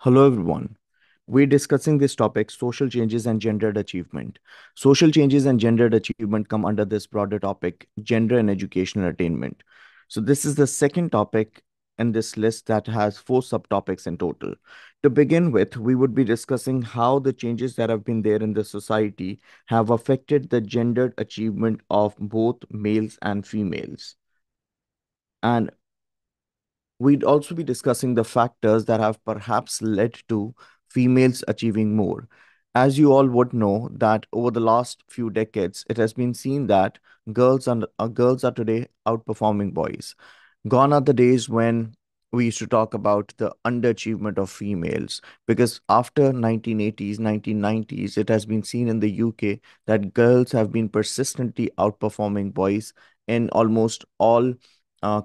Hello, everyone. We're discussing this topic social changes and gendered achievement. Social changes and gendered achievement come under this broader topic gender and educational attainment. So, this is the second topic in this list that has four subtopics in total. To begin with, we would be discussing how the changes that have been there in the society have affected the gendered achievement of both males and females. And we'd also be discussing the factors that have perhaps led to females achieving more. As you all would know, that over the last few decades, it has been seen that girls are today outperforming boys. Gone are the days when we used to talk about the underachievement of females, because after 1980s, 1990s, it has been seen in the UK that girls have been persistently outperforming boys in almost all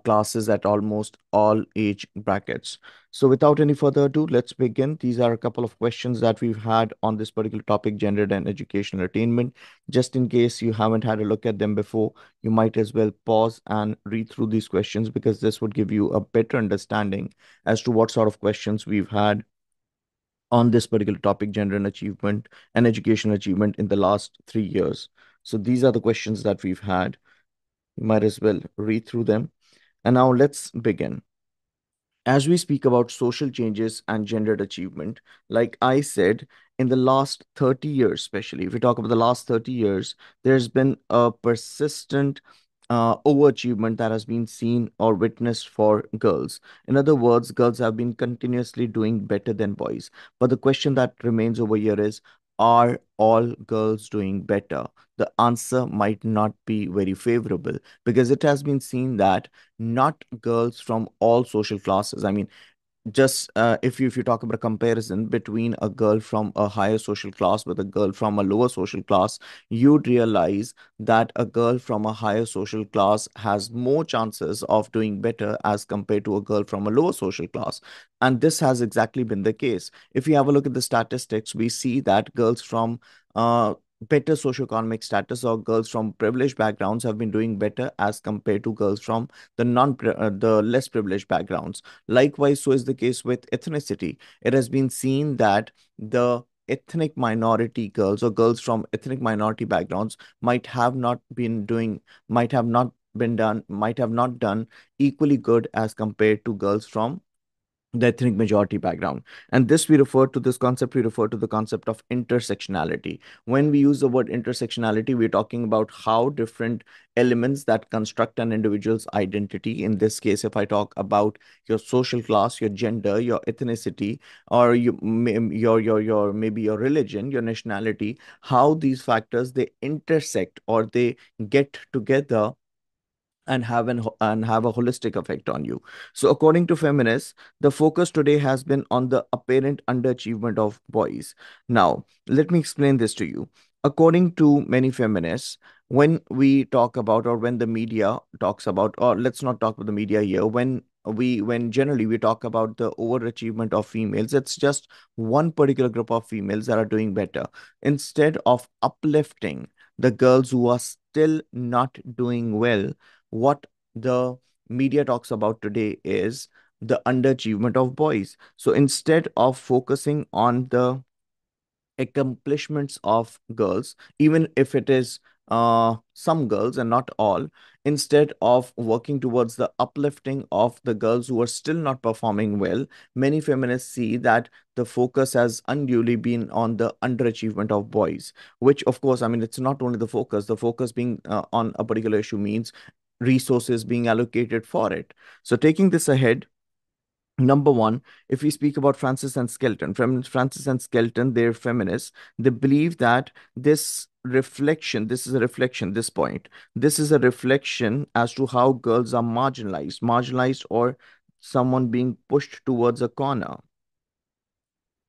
classes at almost all age brackets. So, without any further ado, let's begin. These are a couple of questions that we've had on this particular topic, gender and educational attainment. Just in case you haven't had a look at them before, you might as well pause and read through these questions because this would give you a better understanding as to what sort of questions we've had on this particular topic, gender and achievement and educational achievement in the last 3 years. So, these are the questions that we've had. You might as well read through them. And now let's begin. As we speak about social changes and gendered achievement, like I said, in the last 30 years, especially if we talk about the last 30 years, there's been a persistent overachievement that has been seen or witnessed for girls. In other words, girls have been continuously doing better than boys. But the question that remains over here is, are all girls doing better? The answer might not be very favorable because it has been seen that not girls from all social classes. I mean, just if you talk about a comparison between a girl from a higher social class with a girl from a lower social class, you'd realize that a girl from a higher social class has more chances of doing better as compared to a girl from a lower social class. And this has exactly been the case. If you have a look at the statistics, we see that girls from better socioeconomic status or girls from privileged backgrounds have been doing better as compared to girls from the less privileged backgrounds. Likewise, so is the case with ethnicity. It has been seen that the ethnic minority girls or girls from ethnic minority backgrounds might have not done equally good as compared to girls from the ethnic majority background. And this concept we refer to the concept of intersectionality. When we use the word intersectionality, we're talking about how different elements that construct an individual's identity, in this case, if I talk about your social class, your gender, your ethnicity, or your maybe your religion, your nationality, how these factors they intersect or they get together and have a holistic effect on you. So according to feminists, the focus today has been on the apparent underachievement of boys. Now, let me explain this to you. According to many feminists, when we talk about or when the media talks about, or let's not talk about the media here, when generally we talk about the overachievement of females, it's just one particular group of females that are doing better. Instead of uplifting the girls who are still not doing well, what the media talks about today is the underachievement of boys. So instead of focusing on the accomplishments of girls, even if it is some girls and not all, instead of working towards the uplifting of the girls who are still not performing well, many feminists see that the focus has unduly been on the underachievement of boys, which, of course, I mean, it's not only the focus being on a particular issue means resources being allocated for it. So, taking this ahead, number one, if we speak about Francis and Skelton, they're feminists. They believe that this is a reflection as to how girls are marginalized, or someone being pushed towards a corner.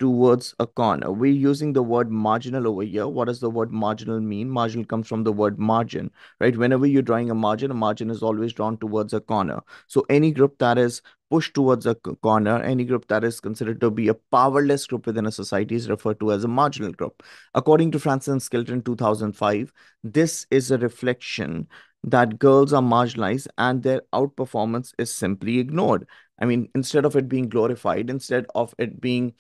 We're using the word marginal over here. What does the word marginal mean? Marginal comes from the word margin, right? Whenever you're drawing a margin is always drawn towards a corner. So any group that is pushed towards a corner, any group that is considered to be a powerless group within a society is referred to as a marginal group. According to Francis Skilton 2005, this is a reflection that girls are marginalized and their outperformance is simply ignored. I mean, instead of it being glorified, instead of it being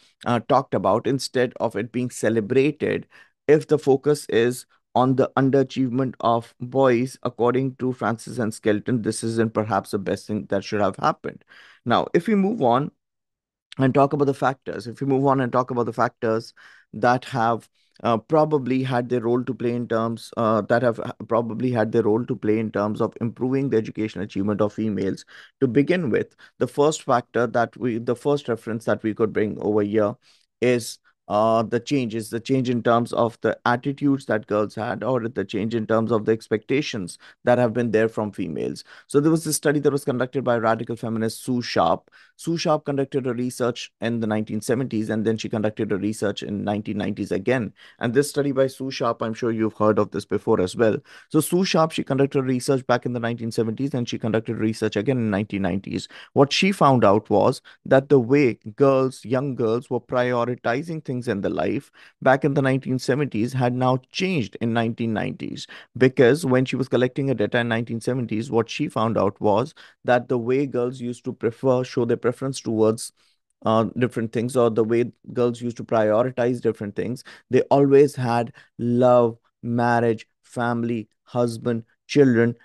talked about, instead of it being celebrated, if the focus is on the underachievement of boys, according to Francis and Skelton, this isn't perhaps the best thing that should have happened. Now, if we move on and talk about the factors, if we move on and talk about the factors that have probably had their role to play in terms that have probably had their role to play in terms of improving the education achievement of females. To begin with, the first reference that we could bring over here is the change in terms of the attitudes that girls had, or the change in terms of the expectations that have been there from females. So there was this study that was conducted by radical feminist Sue Sharp. Sue Sharp conducted a research in the 1970s, and then she conducted a research in 1990s again. And this study by Sue Sharp, I'm sure you've heard of this before as well. So Sue Sharp, she conducted research back in the 1970s, and she conducted research again in 1990s. What she found out was that the way young girls were prioritizing things in their life back in the 1970s had now changed in 1990s. Because when she was collecting a data in 1970s, what she found out was that the way girls used to show their preference towards different things, or the way girls used to prioritize different things, they always had love, marriage, family, husband, children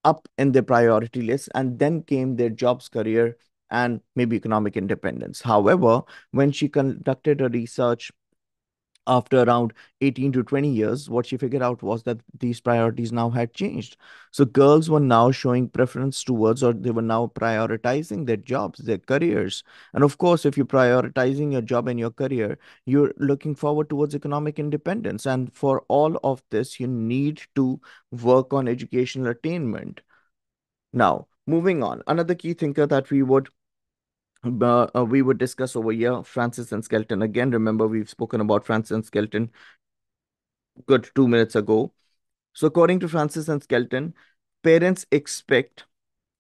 up in their priority list, and then came their jobs, career, and maybe economic independence. However, when she conducted a research after around 18 to 20 years, what she figured out was that these priorities now had changed. So girls were now showing preference towards, or they were now prioritizing their jobs, their careers. And of course, if you're prioritizing your job and your career, you're looking forward towards economic independence. And for all of this, you need to work on educational attainment. Now, moving on, another key thinker that we would discuss over here, Francis and Skelton. Again, remember, we've spoken about Francis and Skelton good 2 minutes ago. So, according to Francis and Skelton, parents expect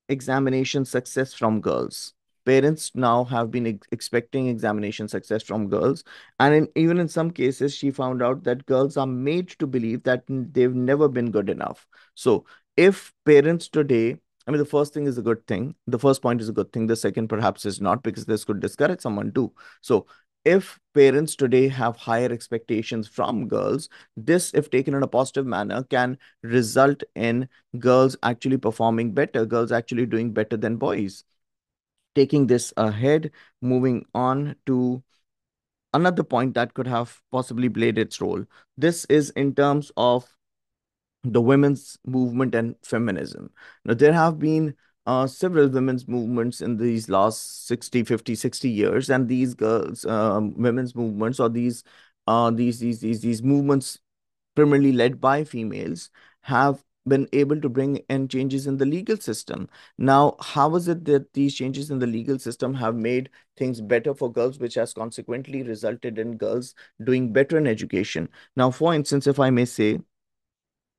examination success from girls. Parents now have been expecting examination success from girls. And even in some cases, she found out that girls are made to believe that they've never been good enough. So, if parents today, I mean, the first thing is a good thing. The first point is a good thing. The second, perhaps, is not, because this could discourage someone too. So, if parents today have higher expectations from girls, this, if taken in a positive manner, can result in girls actually performing better, girls actually doing better than boys. Taking this ahead, moving on to another point that could have possibly played its role. This is in terms of the women's movement and feminism. Now, there have been several women's movements in these last 60, 50, 60 years, and these women's movements, or these movements primarily led by females, have been able to bring in changes in the legal system. Now, how is it that these changes in the legal system have made things better for girls, which has consequently resulted in girls doing better in education? Now, for instance, if I may say,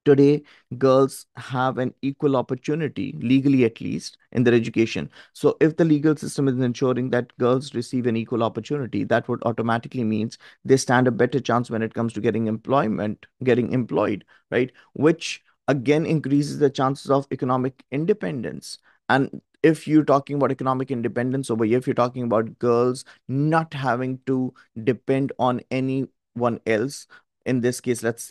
today girls have an equal opportunity, legally at least, in their education. So if the legal system is ensuring that girls receive an equal opportunity, that would automatically means they stand a better chance when it comes to getting employed, right? Which again increases the chances of economic independence. And if you're talking about economic independence over here, if you're talking about girls not having to depend on anyone else, in this case, let's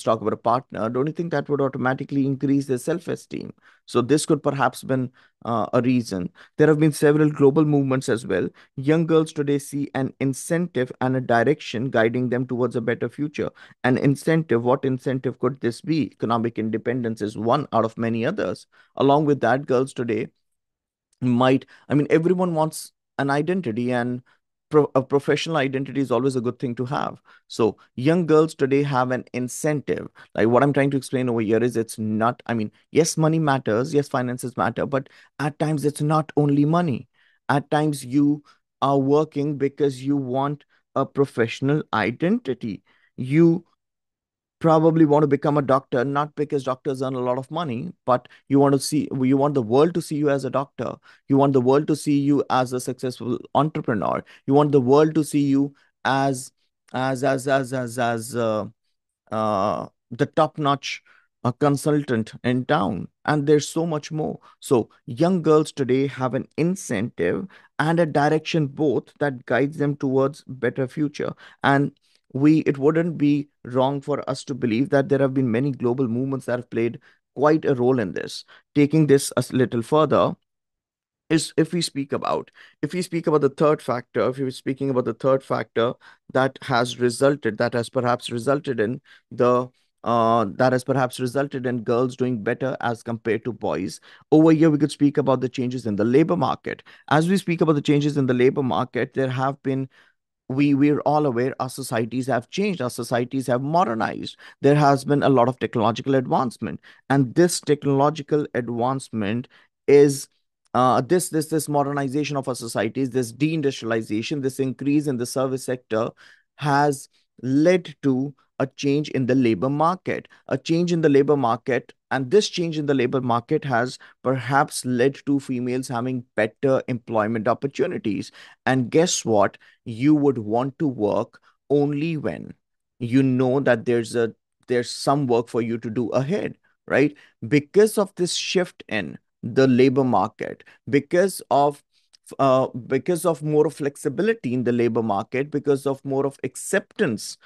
talk about a partner, don't you think that would automatically increase their self-esteem? So this could perhaps been a reason. There have been several global movements as well. Young girls today see an incentive and a direction guiding them towards a better future. An incentive, what incentive could this be? Economic independence is one out of many others. Along with that, girls today I mean, everyone wants an identity, and a professional identity is always a good thing to have. So young girls today have an incentive. Like, what I'm trying to explain over here is, it's not, I mean, yes, money matters, yes, finances matter, but at times it's not only money. At times you are working because you want a professional identity. You probably want to become a doctor, not because doctors earn a lot of money, but you want the world to see you as a doctor. You want the world to see you as a successful entrepreneur. You want the world to see you as the top notch a consultant in town, and there's so much more. So young girls today have an incentive and a direction both that guides them towards better future. And we it wouldn't be wrong for us to believe that there have been many global movements that have played quite a role in this. Taking this a little further, is if we speak about the third factor, if we're speaking about the third factor that has perhaps resulted in the that has perhaps resulted in girls doing better as compared to boys. Over here, we could speak about the changes in the labor market. As we speak about the changes in the labor market, there have been we're all aware our societies have changed, our societies have modernized. There has been a lot of technological advancement, and this technological advancement is this modernization of our societies, this deindustrialization, this increase in the service sector has led to a change in the labor market, a change in the labor market. And this change in the labor market has perhaps led to females having better employment opportunities. And guess what? You would want to work only when you know that there's some work for you to do ahead, right? Because of this shift in the labor market, because of more flexibility in the labor market, because of more of acceptance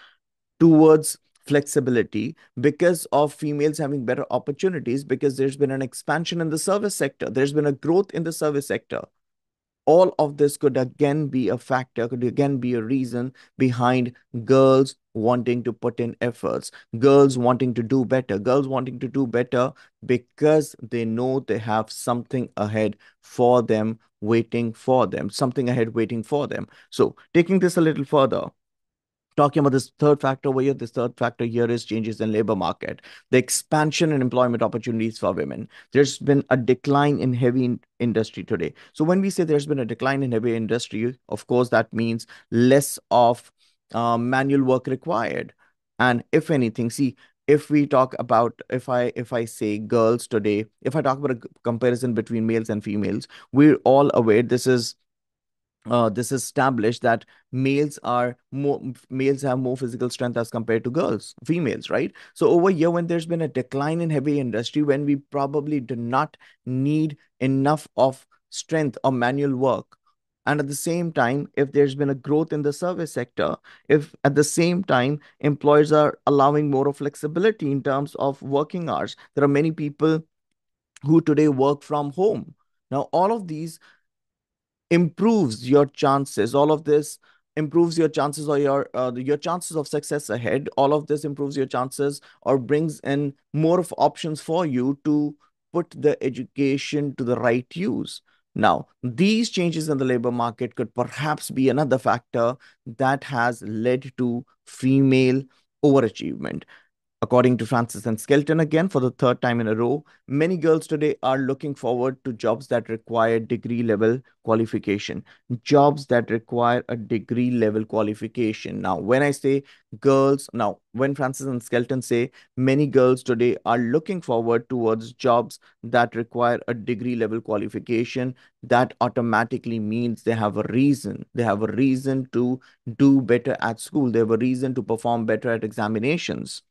towards flexibility, because of females having better opportunities, because there's been an expansion in the service sector, there's been a growth in the service sector. All of this could again be a factor, could again be a reason behind girls wanting to put in efforts, girls wanting to do better, girls wanting to do better because they know they have something ahead for them, waiting for them, something ahead waiting for them. So, taking this a little further, talking about this third factor over here, this third factor here is changes in labor market, the expansion in employment opportunities for women. There's been a decline in industry today. So when we say there's been a decline in heavy industry, of course, that means less of manual work required. And if anything, see, if we talk about if I say girls today, if I talk about a comparison between males and females, we're all aware this is established that males have more physical strength as compared to females, right? So over here, when there's been a decline in heavy industry, when we probably do not need enough of strength or manual work, and at the same time, if there's been a growth in the service sector, if at the same time employers are allowing more of flexibility in terms of working hours, there are many people who today work from home. Now all of these improves your chances, all of this improves your chances, or your chances of success ahead. All of this improves your chances or brings in more of options for you to put the education to the right use. Now these changes in the labor market could perhaps be another factor that has led to female overachievement. According to Francis and Skelton, again for the third time in a row, many girls today are looking forward to jobs that require degree level qualification. Jobs that require a degree level qualification. Now, when I say girls, now when Francis and Skelton say many girls today are looking forward towards jobs that require a degree level qualification, that automatically means they have a reason. They have a reason to do better at school. They have a reason to perform better at examinations.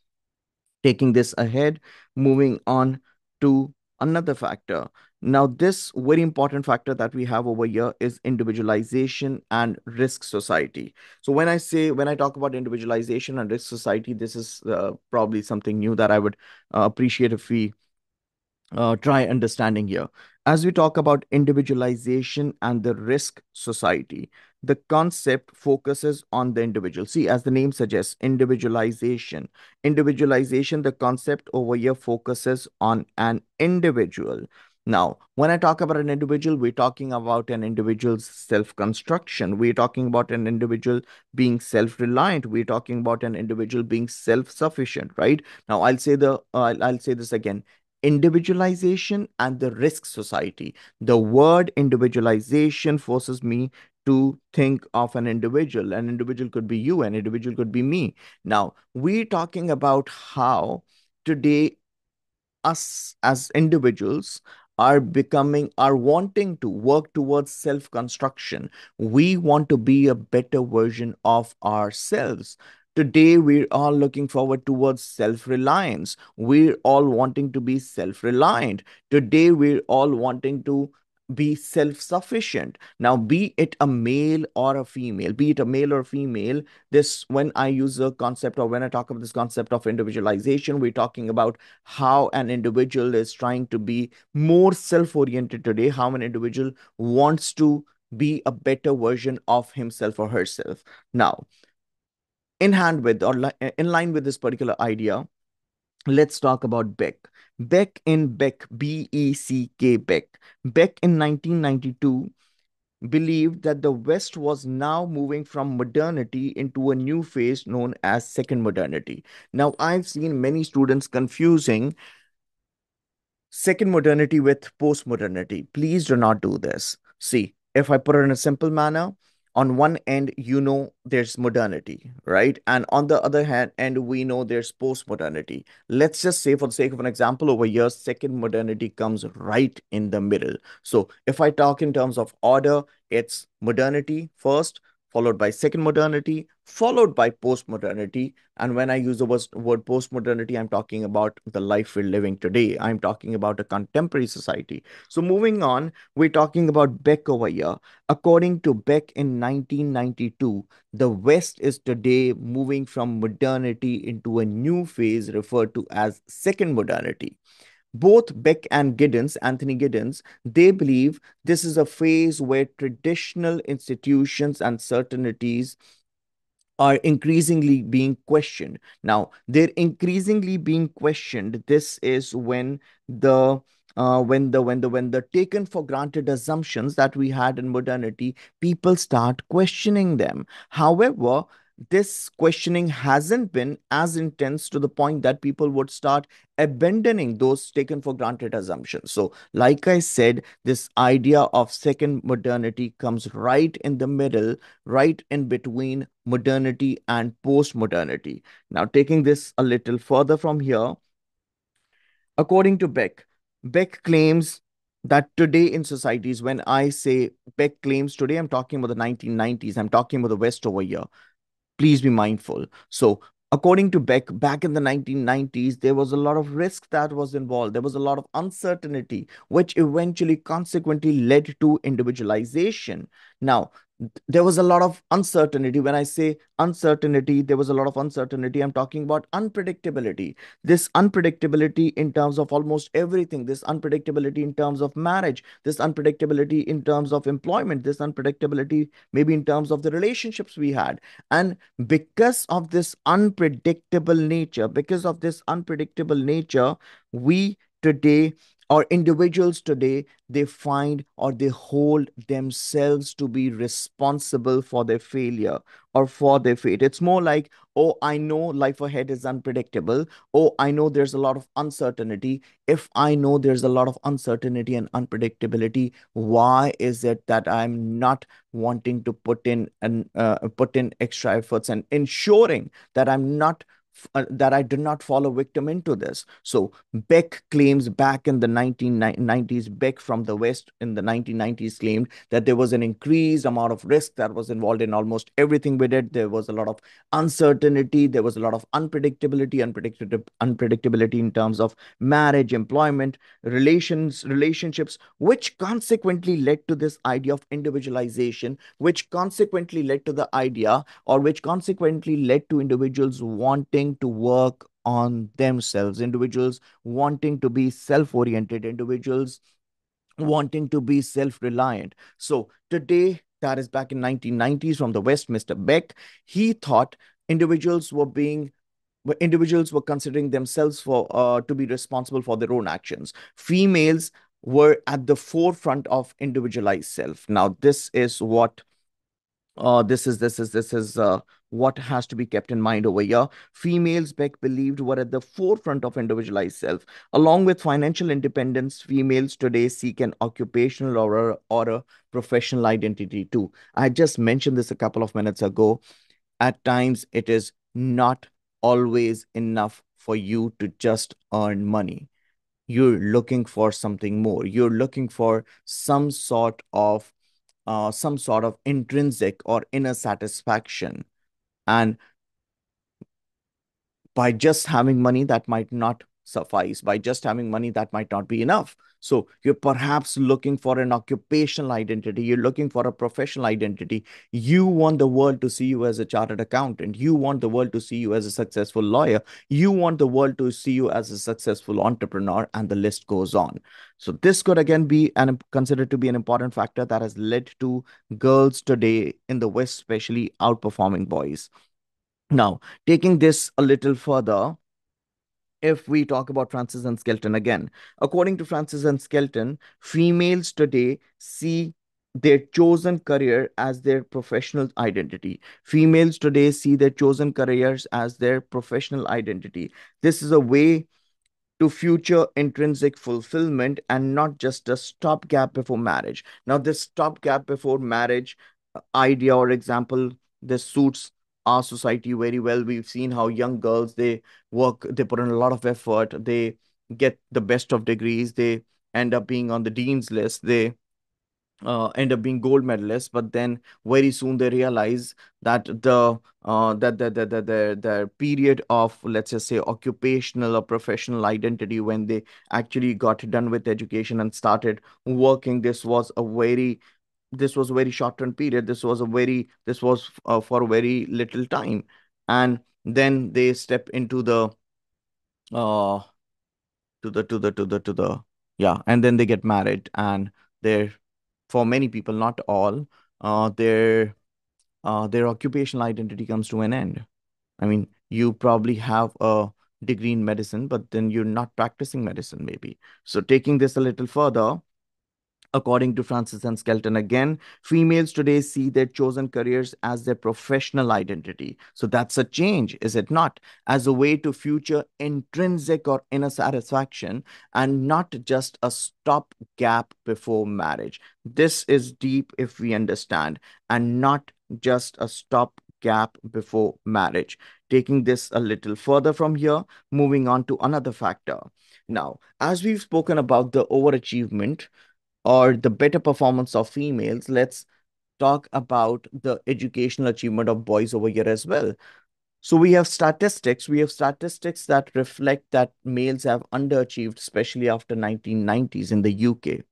Taking this ahead, moving on to another factor. Now, this very important factor that we have over here is individualization and risk society. So when I talk about individualization and risk society, this is probably something new that I would appreciate if we try understanding here. As we talk about individualization and the risk society, the concept focuses on the individual. See, as the name suggests, individualization. Individualization, the concept over here focuses on an individual. Now, when I talk about an individual, we're talking about an individual's self construction. We're talking about an individual being self reliant. We're talking about an individual being self sufficient, right? Now, I'll say this again, individualization and the risk society. The word individualization forces me to think of an individual. An individual could be you, an individual could be me. Now, we're talking about how today us as individuals are wanting to work towards self construction. We want to be a better version of ourselves. Today, we're all looking forward towards self reliance. We're all wanting to be self reliant. Today, we're all wanting to be self sufficient. Now, be it a male or a female, be it a male or female, this, when I use a concept or when I talk about this concept of individualization, we're talking about how an individual is trying to be more self oriented today, how an individual wants to be a better version of himself or herself. Now, in hand with or in line with this particular idea, let's talk about Beck. B-E-C-K, Beck. Beck in 1992 believed that the West was now moving from modernity into a new phase known as second modernity. Now, I've seen many students confusing second modernity with post modernity. Please do not do this. See, if I put it in a simple manner, on one end, there's modernity, right? And on the other hand, and we know there's post modernity. Let's just say, for the sake of an example, over here, second modernity comes right in the middle. So if I talk in terms of order, it's modernity first, followed by second modernity, followed by post modernity. And when I use the word post-modernity, I'm talking about the life we're living today. I'm talking about a contemporary society. So moving on, we're talking about Beck over here. According to Beck in 1992, the West is today moving from modernity into a new phase referred to as second modernity. Both Beck and Giddens, Anthony Giddens, they believe this is a phase where traditional institutions and certainties are increasingly being questioned. Now, they're increasingly being questioned. This is when the taken for granted assumptions that we had in modernity, people start questioning them. However, this questioning hasn't been as intense to the point that people would start abandoning those taken for granted assumptions. So, like I said, this idea of second modernity comes right in the middle, right in between modernity and post-modernity. Now, taking this a little further from here, according to Beck, Beck claims that today in societies, when I say Beck claims today, I'm talking about the 1990s, I'm talking about the West over here. Please be mindful. So, according to Beck, back in the 1990s, there was a lot of risk that was involved. There was a lot of uncertainty, which eventually consequently led to individualization. Now, there was a lot of uncertainty. When I say uncertainty, there was a lot of uncertainty. I'm talking about unpredictability. This unpredictability in terms of almost everything, this unpredictability in terms of marriage, this unpredictability in terms of employment, this unpredictability maybe in terms of the relationships we had. And because of this unpredictable nature, we today, or individuals today, they find or they hold themselves to be responsible for their failure or for their fate. It's more like, oh, I know life ahead is unpredictable. Oh, I know there's a lot of uncertainty. If I know there's a lot of uncertainty and unpredictability, why is it that I'm not wanting to put in extra efforts and ensuring that that I did not fall a victim into this. So Beck claims back in the 1990s, Beck from the West in the 1990s claimed that there was an increased amount of risk that was involved in almost everything we did. There was a lot of uncertainty. There was a lot of unpredictability in terms of marriage, employment, relationships, which consequently led to this idea of individualization, which consequently led to the idea, or which consequently led to individuals wanting to work on themselves, individuals wanting to be self oriented, individuals wanting to be self reliant. So today, that is back in 1990s from the West, Mr. Beck, he thought individuals were being individuals were considering themselves for to be responsible for their own actions. Females were at the forefront of individualized self. Now, this is what has to be kept in mind over here. Females, Beck believed, were at the forefront of individualized self. Along with financial independence, females today seek an occupational or a professional identity too. I just mentioned this a couple of minutes ago. At times, it is not always enough for you to just earn money. You're looking for something more. You're looking for some sort of intrinsic or inner satisfaction. And By just having money, that might not suffice. By just having money, that might not be enough. So you're perhaps looking for an occupational identity. You're looking for a professional identity. You want the world to see you as a chartered accountant. You want the world to see you as a successful lawyer. You want the world to see you as a successful entrepreneur, and the list goes on. So this could again be considered to be an important factor that has led to girls today in the West, especially outperforming boys. Now, taking this a little further, if we talk about Francis and Skelton again, according to Francis and Skelton, females today see their chosen career as their professional identity. Females today see their chosen careers as their professional identity. This is a way to future intrinsic fulfillment and not just a stopgap before marriage. Now, this stopgap before marriage idea or example, this suits our society very well. We've seen how young girls, they work, they put in a lot of effort, they get the best of degrees, they end up being on the dean's list, they end up being gold medalists, but then very soon they realize that the period of, let's just say, occupational or professional identity, when they actually got done with education and started working, this was a very short term period. This was for very little time, and then they step into the uh to the yeah, and then they get married, and they're, for many people, not all, uh, their their occupational identity comes to an end. I mean, you probably have a degree in medicine, but then you're not practicing medicine, maybe. So, taking this a little further, according to Francis and Skelton again, females today see their chosen careers as their professional identity. So that's a change, is it not? As a way to future intrinsic or inner satisfaction, and not just a stop gap before marriage. This is deep if we understand, and not just a stop gap before marriage. Taking this a little further from here, moving on to another factor. Now, as we've spoken about the overachievement or the better performance of females, let's talk about the educational achievement of boys over here as well. So we have statistics that reflect that males have underachieved, especially after 1990s in the UK.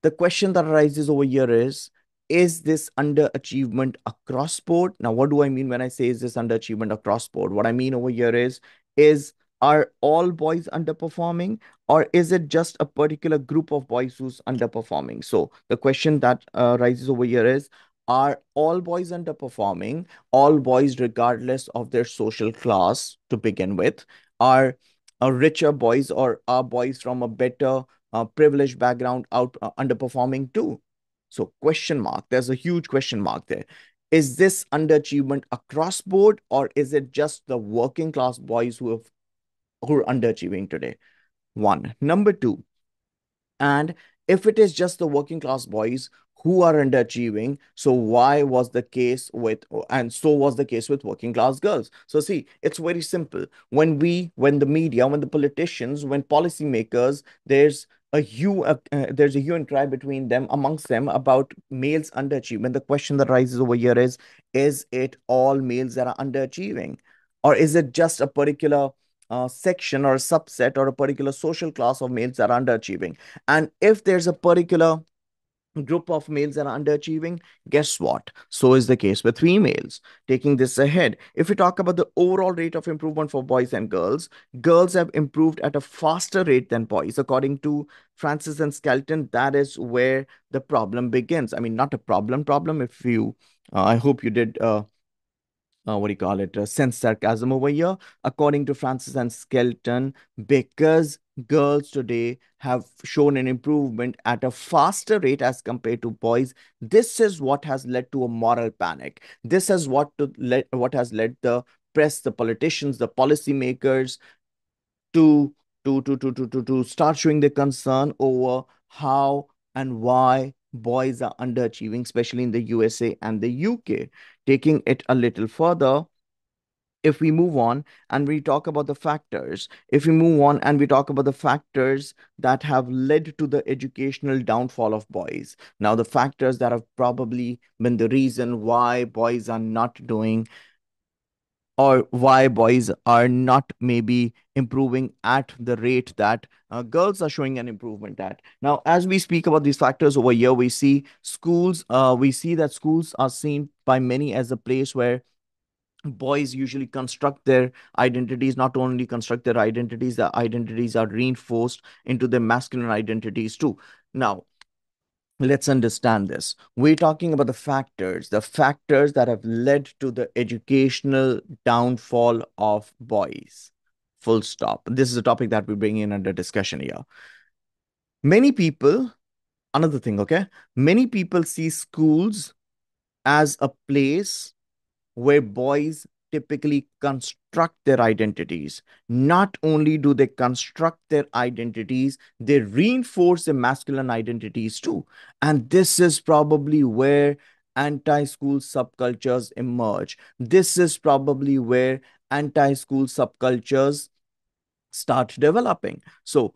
The question that arises over here is this underachievement across board? Now, what do I mean when I say is this underachievement across board? What I mean over here is are all boys underperforming, or is it just a particular group of boys who's underperforming? So the question that rises over here is, are all boys underperforming? All boys, regardless of their social class to begin with, are richer boys, or are boys from a better privileged background out underperforming too? So question mark. There's a huge question mark there. Is this underachievement across board, or is it just the working class boys who are underachieving today? One. Number two, and if it is just the working class boys who are underachieving, so why was the case with, and so was the case with working class girls? So see, it's very simple. When the media, when the politicians, when policymakers, there's a hue and cry between them, amongst them, about males underachievement. The question that rises over here is it all males that are underachieving? Or is it just a particular section or a subset or a particular social class of males that are underachieving? And if there's a particular group of males that are underachieving, guess what? So is the case with females. Taking this ahead, if we talk about the overall rate of improvement for boys and girls, girls have improved at a faster rate than boys. According to Francis and Skelton, that is where the problem begins. I mean, not a problem. If you, I hope you did what do you call it, sense sarcasm over here. According to Francis and Skelton, because girls today have shown an improvement at a faster rate as compared to boys, this is what has led to a moral panic. This is what has led the press, the politicians, the policymakers to to start showing their concern over how and why boys are underachieving, especially in the USA and the UK. Taking it a little further, if we move on and we talk about the factors, if we move on and we talk about the factors that have led to the educational downfall of boys. Now, the factors that have probably been the reason why boys are not doing or why boys are not maybe improving at the rate that girls are showing an improvement at. Now, as we speak about these factors over here, we see that schools are seen by many as a place where boys usually construct their identities. Not only construct their identities, the identities are reinforced into their masculine identities too. Now, let's understand this. We're talking about the factors that have led to the educational downfall of boys. Full stop. This is a topic that we bring in under discussion here. Many people, another thing, okay? Many people see schools as a place where boys typically construct their identities. Not only do they construct their identities, they reinforce their masculine identities too. And this is probably where anti school subcultures emerge. This is probably where anti school subcultures start developing. So,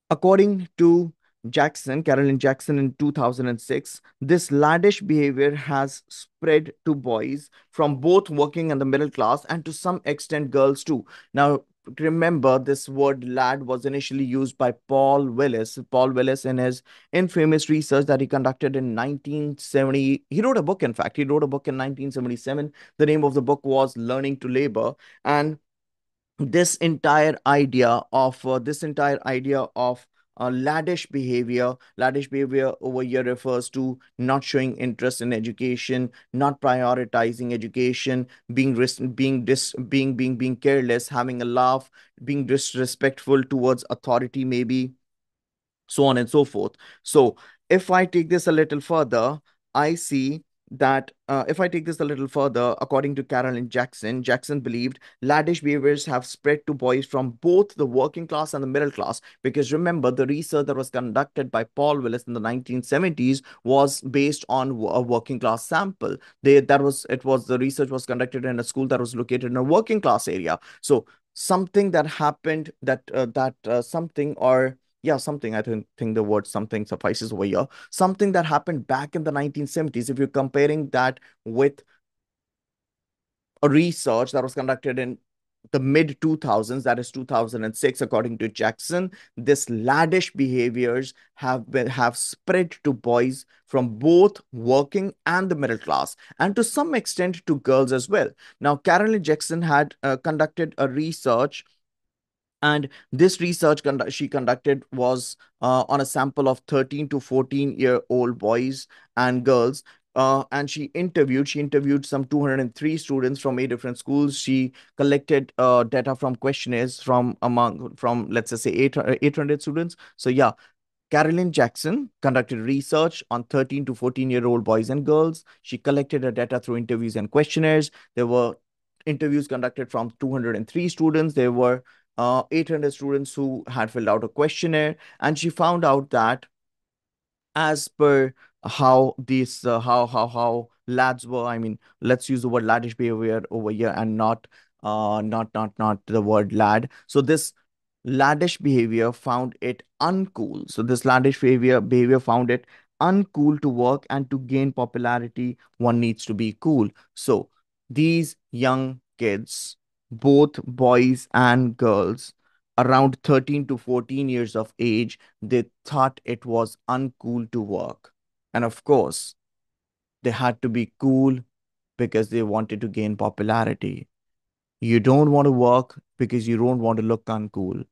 according to Carolyn Jackson in 2006, this laddish behavior has spread to boys from both working and the middle class, and to some extent girls too. Now, remember, this word lad was initially used by Paul Willis. Paul Willis, in his infamous research that he conducted in 1970, he wrote a book, in fact. He wrote a book in 1977. The name of the book was Learning to Labor. And this entire idea of laddish behavior over here refers to not showing interest in education, not prioritizing education, being careless, having a laugh, being disrespectful towards authority, maybe, so on and so forth. So, if I take this a little further, I see that if I take this a little further, according to Carolyn Jackson, Jackson believed laddish behaviors have spread to boys from both the working class and the middle class. Because remember, the research that was conducted by Paul Willis in the 1970s was based on a working class sample. The research was conducted in a school that was located in a working class area. So something that happened that something or yeah, something. I think the word something suffices over here. Something that happened back in the 1970s. If you're comparing that with a research that was conducted in the mid 2000s, that is 2006, according to Jackson, this laddish behaviors have spread to boys from both working and the middle class, and to some extent to girls as well. Now, Carolyn Jackson had conducted a research, and this research she conducted was on a sample of 13 to 14-year-old boys and girls. And she interviewed some 203 students from 8 different schools. She collected data from questionnaires from let's just say 800 students. So yeah, Carolyn Jackson conducted research on 13 to 14-year-old boys and girls. She collected her data through interviews and questionnaires. There were interviews conducted from 203 students. There were 800 students who had filled out a questionnaire. And she found out that, as per how lads were, I mean, let's use the word laddish behavior over here and not the word lad. So this laddish behavior found it uncool. So this laddish behavior found it uncool to work, and to gain popularity, one needs to be cool. So these young kids, both boys and girls, around 13 to 14 years of age, they thought it was uncool to work. And of course, they had to be cool because they wanted to gain popularity. You don't want to work because you don't want to look uncool.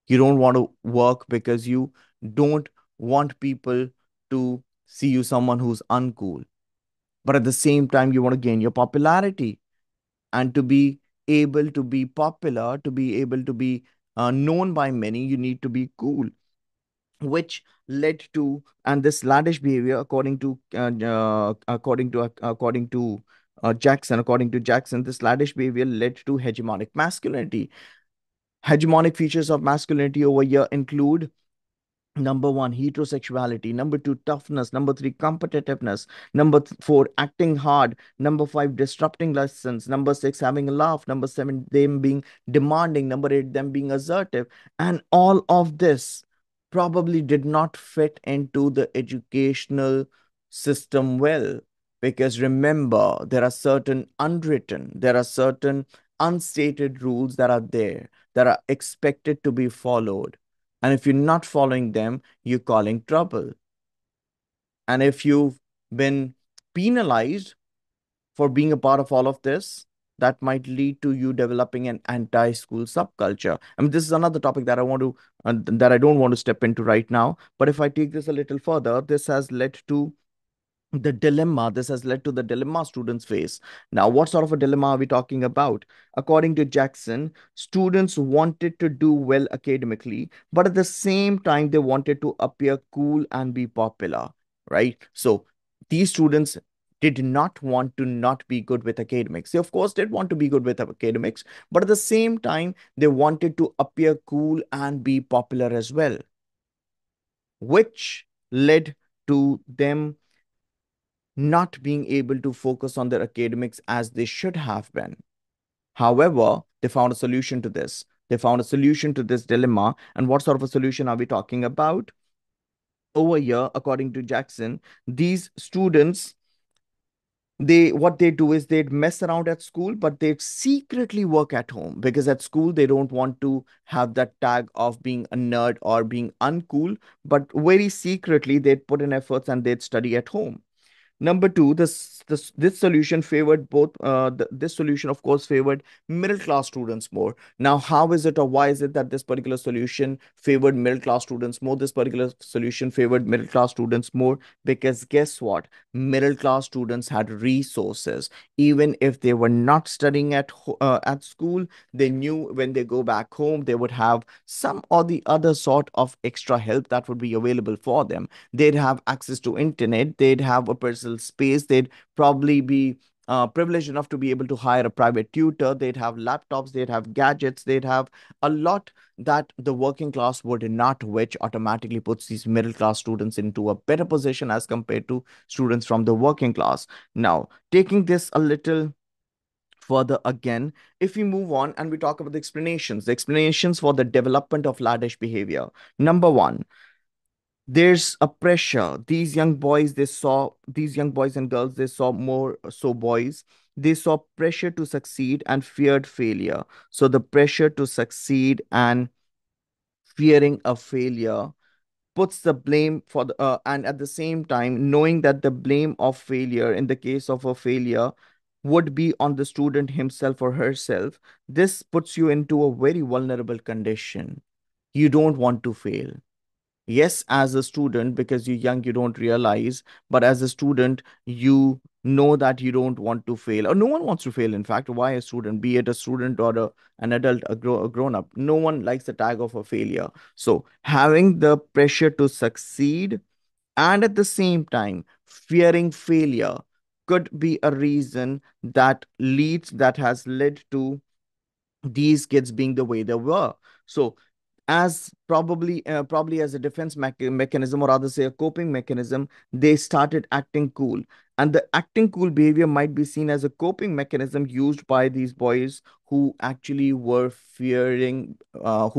You don't want to work because you don't want people to see you someone who's uncool. But at the same time, you want to gain your popularity. And to be able to be popular, to be able to be known by many, you need to be cool, which led to, and this laddish behavior, according to Jackson, this laddish behavior led to hegemonic masculinity. Hegemonic features of masculinity over here include: number one, heterosexuality. Number two, toughness. Number three, competitiveness. Number four, acting hard. Number five, disrupting lessons. Number six, having a laugh. Number seven, them being demanding. Number eight, them being assertive. And all of this probably did not fit into the educational system well. Because remember, there are certain unstated rules that are there that are expected to be followed. And if you're not following them, you're calling trouble. And if you've been penalized for being a part of all of this, that might lead to you developing an anti-school subculture. I mean, this is another topic that I don't want to step into right now. But if I take this a little further, this has led to the dilemma students face. Now, what sort of a dilemma are we talking about? According to Jackson, students wanted to do well academically, but at the same time, they wanted to appear cool and be popular, right? So these students did not want to not be good with academics. They, of course, did want to be good with academics, but at the same time, they wanted to appear cool and be popular as well, which led to them not being able to focus on their academics as they should have been. However, they found a solution to this. They found a solution to this dilemma. And what sort of a solution are we talking about? Over here, according to Jackson, these students, they what they do is they'd mess around at school, but they'd secretly work at home, because at school they don't want to have that tag of being a nerd or being uncool, but very secretly they'd put in efforts and they'd study at home. Number two, this solution favored this solution, of course, favored middle class students more. Now, how is it or why is it that this particular solution favored middle class students more? This particular solution favored middle class students more because guess what? Middle class students had resources. Even if they were not studying at school, they knew when they go back home, they would have some or the other sort of extra help that would be available for them. They'd have access to internet, they'd have a personal space, they'd probably be privileged enough to be able to hire a private tutor, they'd have laptops, they'd have gadgets, they'd have a lot that the working class would not, which automatically puts these middle class students into a better position as compared to students from the working class. Now, taking this a little further again, if we move on and we talk about the explanations for the development of laddish behavior. Number one, there's a pressure. These young boys and girls, they saw more so boys, they saw pressure to succeed and feared failure. So the pressure to succeed and fearing a failure puts the blame for the and at the same time knowing that the blame of failure in the case of a failure would be on the student himself or herself. This puts you into a very vulnerable condition. You don't want to fail. Yes, as a student, because you're young, you don't realize, but as a student, you know that you don't want to fail, or no one wants to fail. In fact, why a student, be it a student or an adult, a grown up, no one likes the tag of a failure. So, having the pressure to succeed and at the same time fearing failure could be a reason that has led to these kids being the way they were. So as probably as a defense mechanism, or rather say a coping mechanism, they started acting cool. And the acting cool behavior might be seen as a coping mechanism used by these boys who actually were fearing a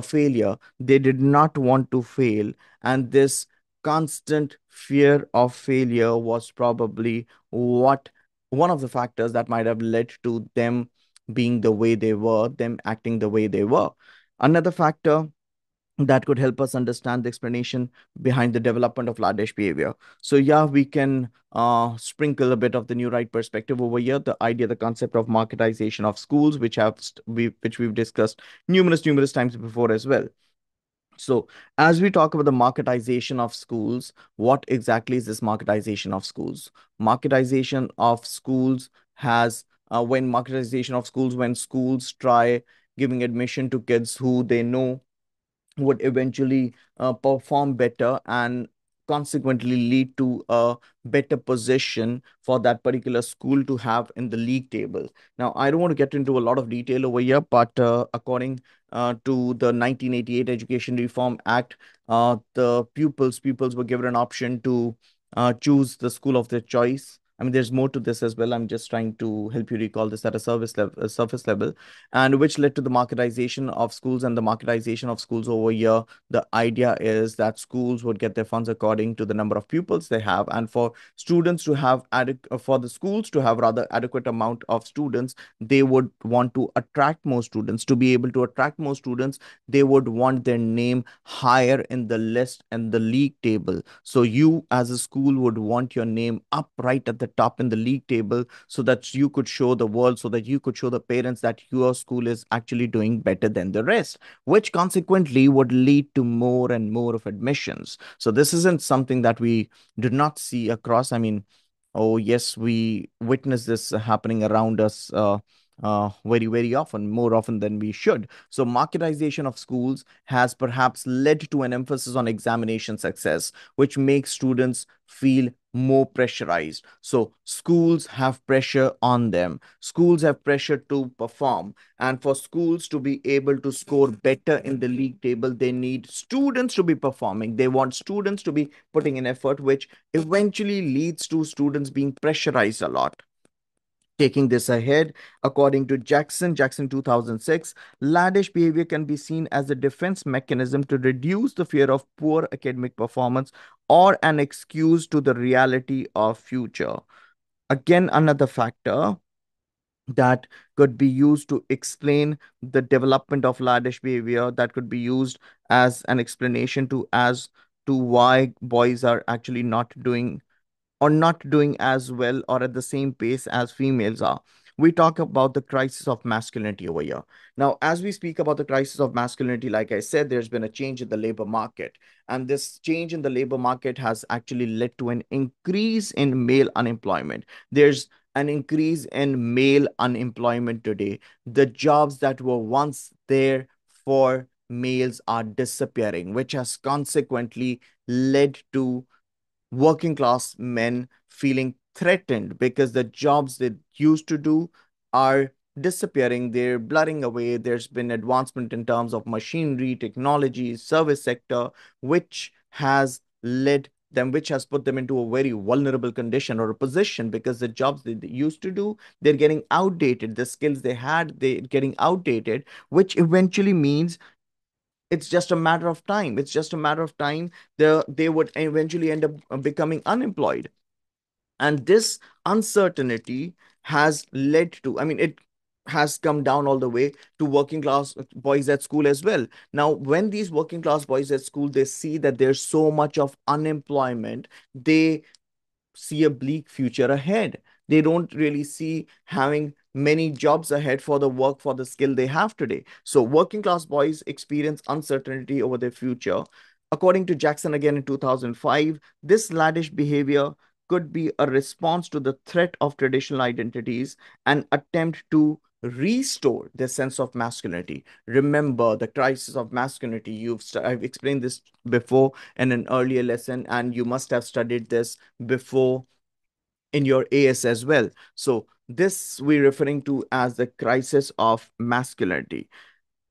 failure. They did not want to fail, and this constant fear of failure was probably what one of the factors that might have led to them being the way they were, them acting the way they were. Another factor that could help us understand the explanation behind the development of laddish behavior. So yeah, we can sprinkle a bit of the new right perspective over here. The idea, the concept of marketization of schools, which we've discussed numerous times before as well. So, as we talk about the marketization of schools, what exactly is this marketization of schools? Marketization of schools has when marketization of schools when schools try giving admission to kids who they know would eventually perform better and consequently lead to a better position for that particular school to have in the league table. Now, I don't want to get into a lot of detail over here, but according to the 1988 Education Reform Act, the pupils were given an option to choose the school of their choice. I mean, there's more to this as well. I'm just trying to help you recall this at a service level, a surface level, and which led to the marketization of schools. And the marketization of schools over here, the idea is that schools would get their funds according to the number of pupils they have, and for students to have for the schools to have rather adequate amount of students, they would want to attract more students. To be able to attract more students, they would want their name higher in the list and the league table. So you as a school would want your name up right at the top in the league table, so that you could show the world, so that you could show the parents that your school is actually doing better than the rest, which consequently would lead to more and more of admissions. So this isn't something that we did not see across. I mean, oh yes, we witness this happening around us very, very often, more often than we should. So marketization of schools has perhaps led to an emphasis on examination success, which makes students feel more pressurized. So schools have pressure on them. Schools have pressure to perform. And for schools to be able to score better in the league table, they need students to be performing. They want students to be putting in effort, which eventually leads to students being pressurized a lot. Taking this ahead, according to Jackson 2006, laddish behavior can be seen as a defense mechanism to reduce the fear of poor academic performance or an excuse to the reality of future. Again, another factor that could be used to explain the development of laddish behavior, that could be used as an explanation to as to why boys are actually not doing or not doing as well or at the same pace as females are. We talk about the crisis of masculinity over here. Now, as we speak about the crisis of masculinity, like I said, there's been a change in the labor market. And this change in the labor market has actually led to an increase in male unemployment. There's an increase in male unemployment today. The jobs that were once there for males are disappearing, which has consequently led to working class men feeling threatened because the jobs they used to do are disappearing, they're blurring away. There's been advancement in terms of machinery, technology, service sector, which has led them, which has put them into a very vulnerable condition or a position, because the jobs they used to do, they're getting outdated. The skills they had, they're getting outdated, which eventually means it's just a matter of time. It's just a matter of time. They would eventually end up becoming unemployed. And this uncertainty has led to, I mean, it has come down all the way to working class boys at school as well. Now, when these working class boys at school, they see that there's so much of unemployment, they see a bleak future ahead. They don't really see having many jobs ahead for the work, for the skill they have today. So working class boys experience uncertainty over their future. According to Jackson again in 2005, this laddish behavior could be a response to the threat of traditional identities, an attempt to restore their sense of masculinity. Remember the crisis of masculinity. I've explained this before in an earlier lesson, and you must have studied this before in your AS as well. So this we're referring to as the crisis of masculinity.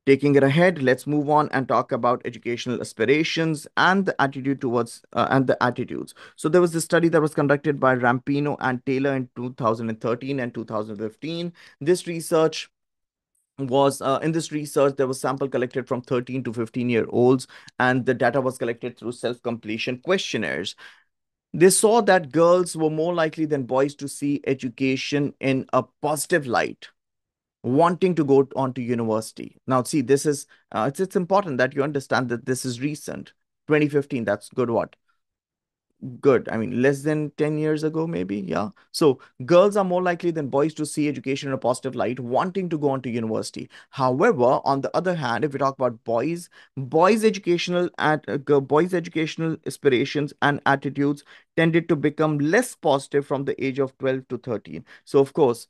Taking it ahead, let's move on and talk about educational aspirations and the attitude towards and the attitudes. So there was this study that was conducted by Rampino and Taylor in 2013 and 2015. This research was in this research, there was sample collected from 13 to 15-year olds, and the data was collected through self-completion questionnaires. They saw that girls were more likely than boys to see education in a positive light, wanting to go on to university. Now, see, this is it's important that you understand that this is recent. 2015, that's good. What? Good. I mean, less than 10 years ago, maybe. Yeah. So girls are more likely than boys to see education in a positive light, wanting to go on to university. However, on the other hand, if we talk about boys, boys' educational aspirations and attitudes tended to become less positive from the age of 12 to 13. So, of course,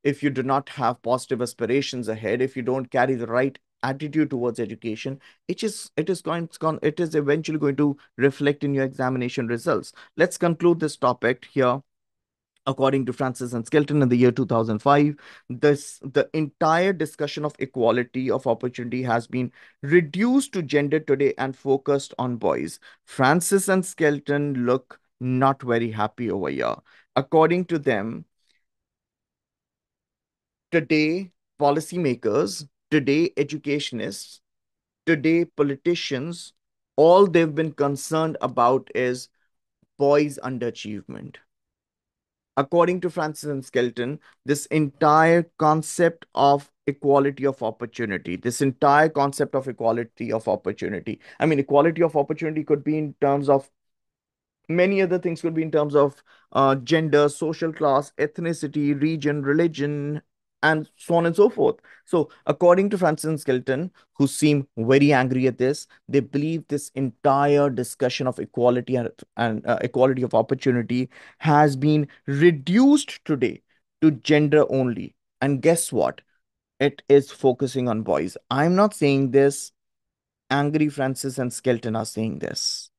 if you do not have positive aspirations ahead, if you don't carry the right attitude towards education, it is eventually going to reflect in your examination results. Let's conclude this topic here. According to Francis and Skelton in the year 2005, the entire discussion of equality of opportunity has been reduced to gender today and focused on boys. Francis and Skelton look not very happy over here. According to them, today, policymakers, today, educationists, today, politicians, all they've been concerned about is boys' underachievement. According to Francis and Skelton, this entire concept of equality of opportunity, this entire concept of equality of opportunity, I mean, equality of opportunity could be in terms of many other things, could be in terms of gender, social class, ethnicity, region, religion, and so on and so forth. So, according to Francis and Skelton, who seem very angry at this, they believe this entire discussion of equality and equality of opportunity has been reduced today to gender only. And guess what? It is focusing on boys. I'm not saying this. Angry Francis and Skelton are saying this.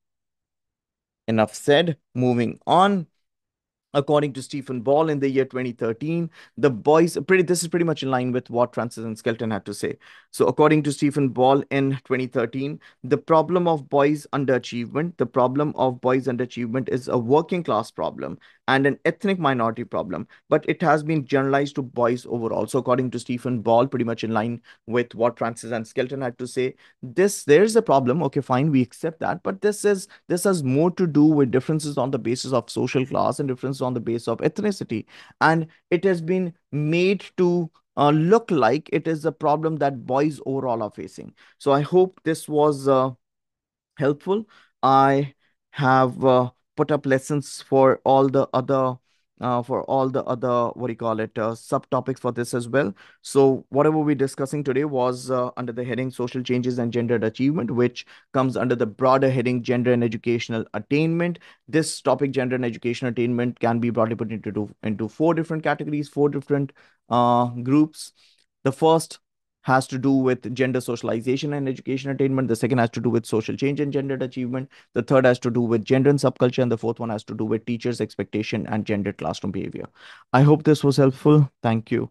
Enough said. Moving on. According to Stephen Ball in the year 2013, the boys pretty this is pretty much in line with what Francis and Skelton had to say. So according to Stephen Ball in 2013, the problem of boys underachievement is a working class problem and an ethnic minority problem, but it has been generalized to boys overall. So according to Stephen Ball, pretty much in line with what Francis and Skelton had to say, there's a problem. Okay, fine, we accept that, but this has more to do with differences on the basis of social class and differences on the basis of ethnicity, and it has been made to look like it is a problem that boys overall are facing. So I hope this was helpful. I have put up lessons for all the other, what do you call it, subtopics for this as well. So whatever we're discussing today was under the heading social changes and gendered achievement, which comes under the broader heading gender and educational attainment. This topic, gender and educational attainment, can be broadly put into four different categories, four different groups. The first has to do with gender socialization and education attainment. The second has to do with social change and gendered achievement. The third has to do with gender and subculture. And the fourth one has to do with teachers' expectation and gendered classroom behavior. I hope this was helpful. Thank you.